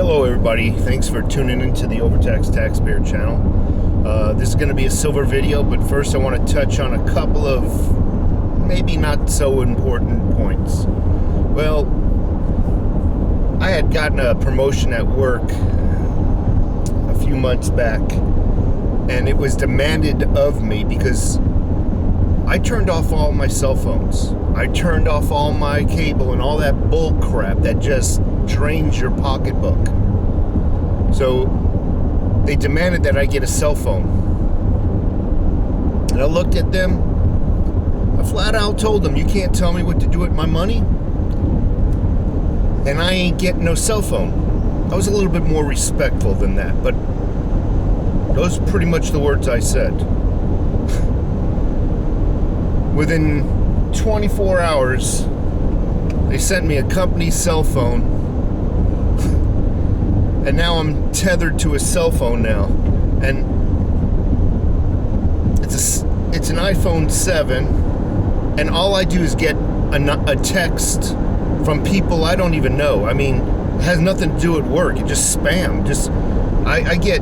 Hello everybody, thanks for tuning into the Overtax Taxpayer channel. This is going to be a silver video, but first I want to touch on a couple of maybe not so important points. Well, I had gotten a promotion at work a few months back, and it was demanded of me because I turned off all my cell phones. I turned off all my cable and all that bull crap that just drains your pocketbook. So they demanded that I get a cell phone. And I looked at them. I flat out told them, you can't tell me what to do with my money, and I ain't getting no cell phone. I was a little bit more respectful than that, but those are pretty much the words I said. Within 24 hours, they sent me a company cell phone, and now I'm tethered to a cell phone now, and it's an iPhone 7, and all I do is get a text from people I don't even know. I mean, it has nothing to do with work. It's just spam. I get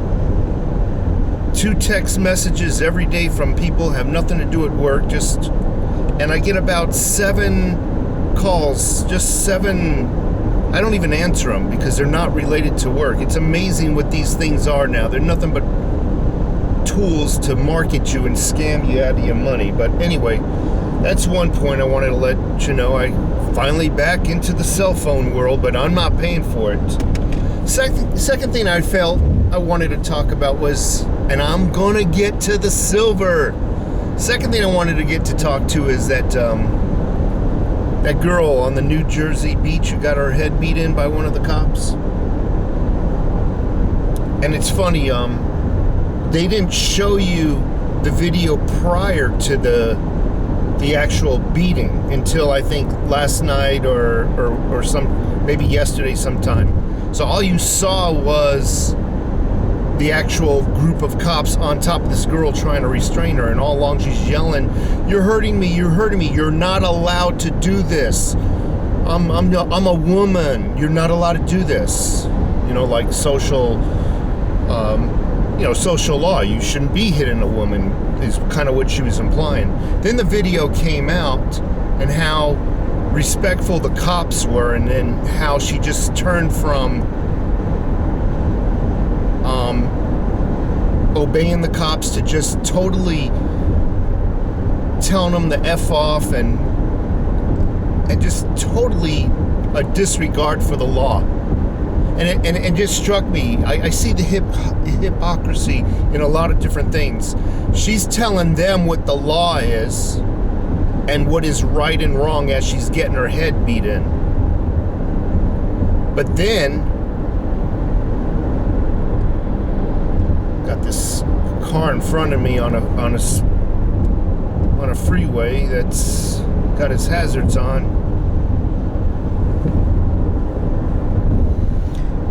2 text messages every day from people have nothing to do with work, and I get about 7 calls, just 7. I don't even answer them because they're not related to work. It's amazing what these things are now. They're nothing but tools to market you and scam you out of your money. But anyway, that's one point I wanted to let you know. I finally back into the cell phone world, but I'm not paying for it. Second thing I felt I wanted to talk about was, and I'm gonna get to the silver. Second thing I wanted to get to talk to is that that girl on the New Jersey beach who got her head beat in by one of the cops. And it's funny, they didn't show you the video prior to the actual beating until I think last night or maybe yesterday sometime. So all you saw was the actual group of cops on top of this girl trying to restrain her, and all along she's yelling, "You're hurting me, you're hurting me, you're not allowed to do this. I'm a woman, you're not allowed to do this." You know, like social law, you shouldn't be hitting a woman, is kind of what she was implying. Then the video came out and how respectful the cops were, and then how she just turned from obeying the cops to just totally telling them to F off and just totally a disregard for the law. And it just struck me. I see the hypocrisy in a lot of different things. She's telling them what the law is and what is right and wrong as she's getting her head beat in. But then got this car in front of me on a freeway that's got its hazards on.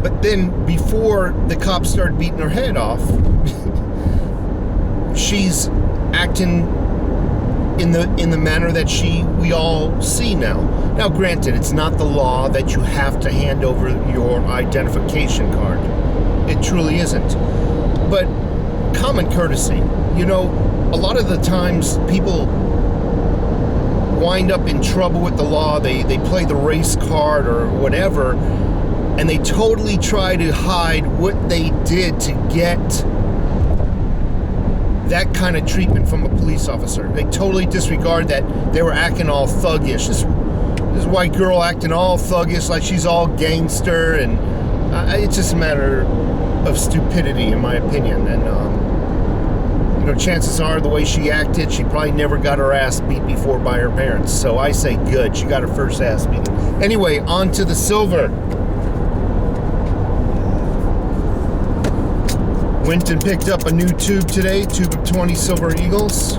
But then before the cops started beating her head off, she's acting in the manner that we all see now. Now, granted, it's not the law that you have to hand over your identification card. It truly isn't. But common courtesy, you know, a lot of the times people wind up in trouble with the law. They play the race card or whatever, and they totally try to hide what they did to get that kind of treatment from a police officer. They totally disregard that they were acting all thuggish. This white girl acting all thuggish, like she's all gangster, and it's just a matter of stupidity, in my opinion. And you know, chances are the way she acted, she probably never got her ass beat before by her parents. So I say good, she got her first ass beat. Anyway, on to the silver. Went and picked up a new tube today, tube of 20 Silver Eagles.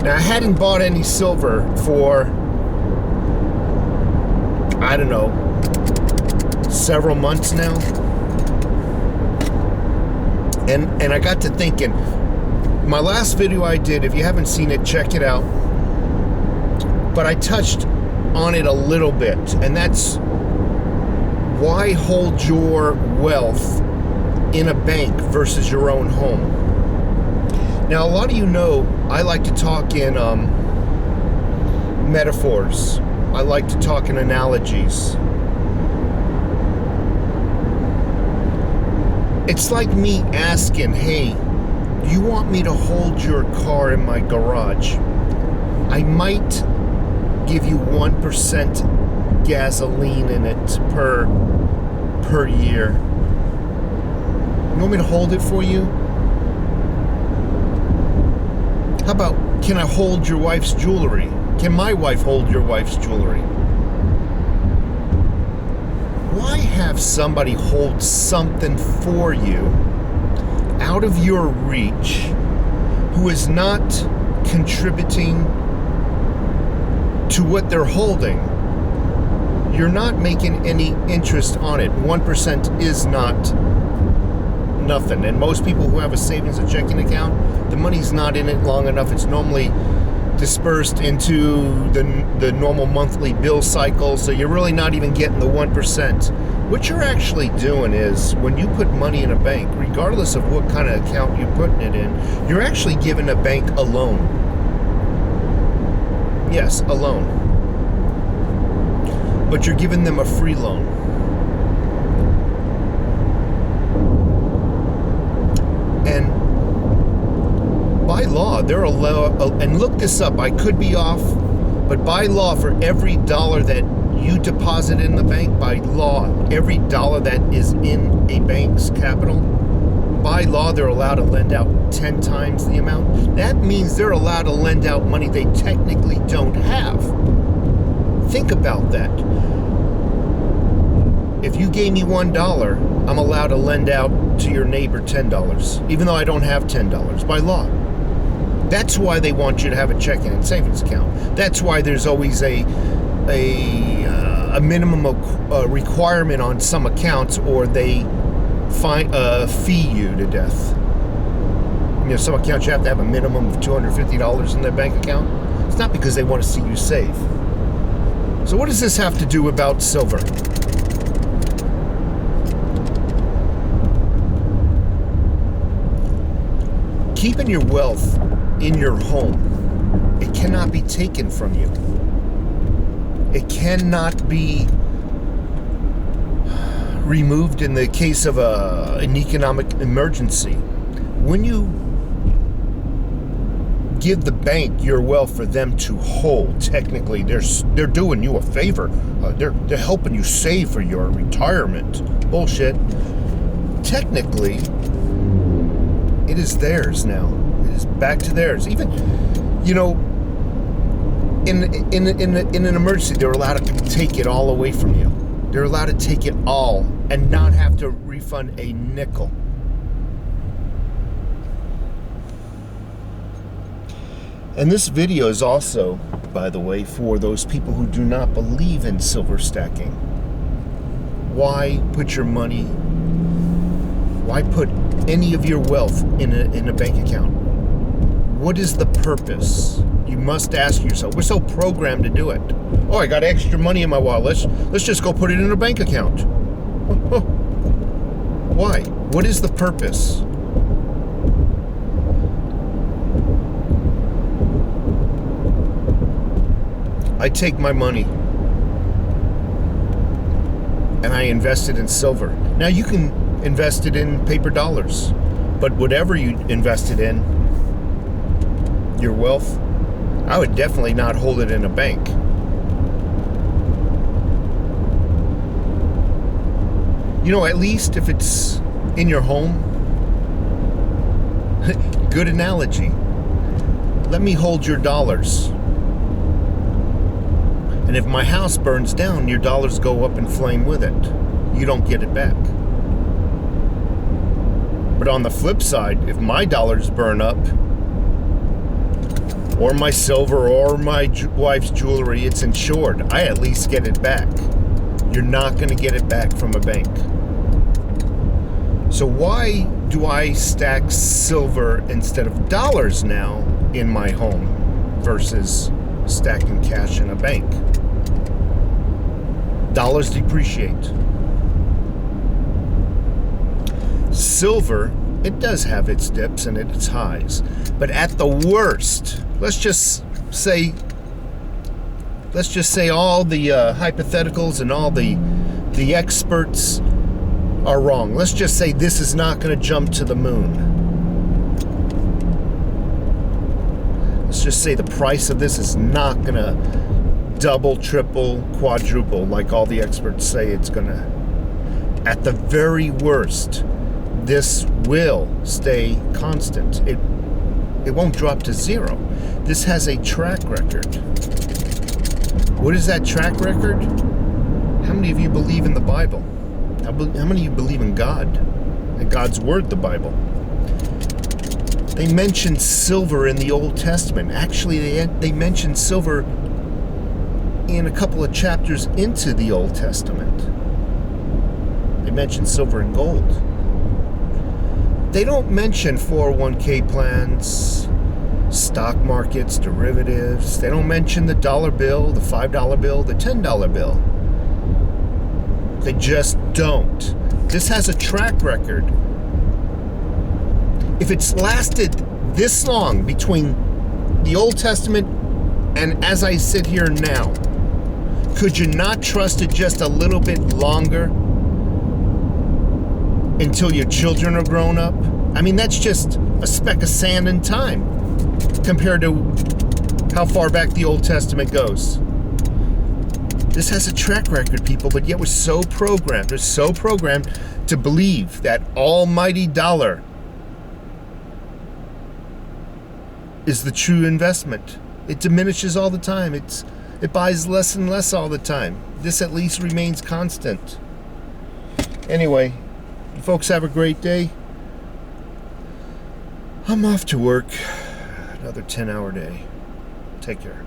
Now, I hadn't bought any silver for, I don't know, several months now. And I got to thinking, my last video I did, if you haven't seen it, check it out. But I touched on it a little bit, and that's Why hold your wealth in a bank versus your own home? Now, a lot of you know I like to talk in metaphors. I like to talk in analogies. It's like me asking, hey, do you want me to hold your car in my garage? I might give you 1% gasoline in it per year. You want me to hold it for you? How about, can I hold your wife's jewelry? Can my wife hold your wife's jewelry? Why have somebody hold something for you out of your reach who is not contributing to what they're holding? You're not making any interest on it. 1% is not nothing. And most people who have a savings and checking account, the money's not in it long enough. It's normally dispersed into the normal monthly bill cycle, so you're really not even getting the 1%. What you're actually doing is, when you put money in a bank, regardless of what kind of account you're putting it in, you're actually giving a bank a loan. Yes, a loan. But you're giving them a free loan. And by law, they're allowed, and look this up, I could be off, but by law, for every dollar that you deposit in the bank, by law, every dollar that is in a bank's capital, by law, they're allowed to lend out 10 times the amount. That means they're allowed to lend out money they technically don't have. Think about that. If you gave me $1, I'm allowed to lend out to your neighbor $10, even though I don't have $10 by law. That's why they want you to have a checking and savings account. That's why there's always a minimum requirement on some accounts, or they fee you to death. You know, some accounts you have to have a minimum of $250 in their bank account. It's not because they want to see you save. So what does this have to do about silver? Keeping your wealth in your home, it cannot be taken from you. It cannot be removed in the case of an economic emergency. When you give the bank your wealth for them to hold, technically they're doing you a favor. They're helping you save for your retirement. Bullshit. Technically, it is theirs now. It is back to theirs. Even, you know, in an emergency, they're allowed to take it all away from you. They're allowed to take it all and not have to refund a nickel. And this video is also, by the way, for those people who do not believe in silver stacking. Why put your money, why put any of your wealth in a bank account? What is the purpose? You must ask yourself. We're so programmed to do it. Oh, I got extra money in my wallet. Let's just go put it in a bank account. Why? What is the purpose? I take my money and I invest it in silver. Now you can invest it in paper dollars, but whatever you invest it in, your wealth, I would definitely not hold it in a bank. You know, at least if it's in your home, good analogy. Let me hold your dollars. And if my house burns down, your dollars go up in flame with it. You don't get it back. But on the flip side, if my dollars burn up, or my silver, or my wife's jewelry, it's insured. I at least get it back. You're not going to get it back from a bank. So why do I stack silver instead of dollars now in my home versus stacking cash in a bank? Dollars depreciate. silver, it does have its dips and its highs. But at the worst, let's just say all the hypotheticals and all the experts are wrong. Let's just say this is not going to jump to the moon. Let's just say the price of this is not going to double, triple, quadruple like all the experts say it's going to. At the very worst, this will stay constant. It won't drop to zero. This has a track record. What is that track record? How many of you believe in the Bible? How many of you believe in God and God's Word, the Bible? They mention silver in the Old Testament. Actually, they mention silver in a couple of chapters into the Old Testament. They mention silver and gold. They don't mention 401k plans, stock markets, derivatives. They don't mention the dollar bill, the $5 bill, the $10 bill. They just don't. This has a track record. If it's lasted this long between the Old Testament and as I sit here now, could you not trust it just a little bit longer until your children are grown up? I mean, that's just a speck of sand in time compared to how far back the Old Testament goes. This has a track record, people, but yet we're so programmed. We're so programmed to believe that almighty dollar is the true investment. It diminishes all the time. It buys less and less all the time. This at least remains constant. Anyway, you folks have a great day. I'm off to work. Another 10-hour day. Take care.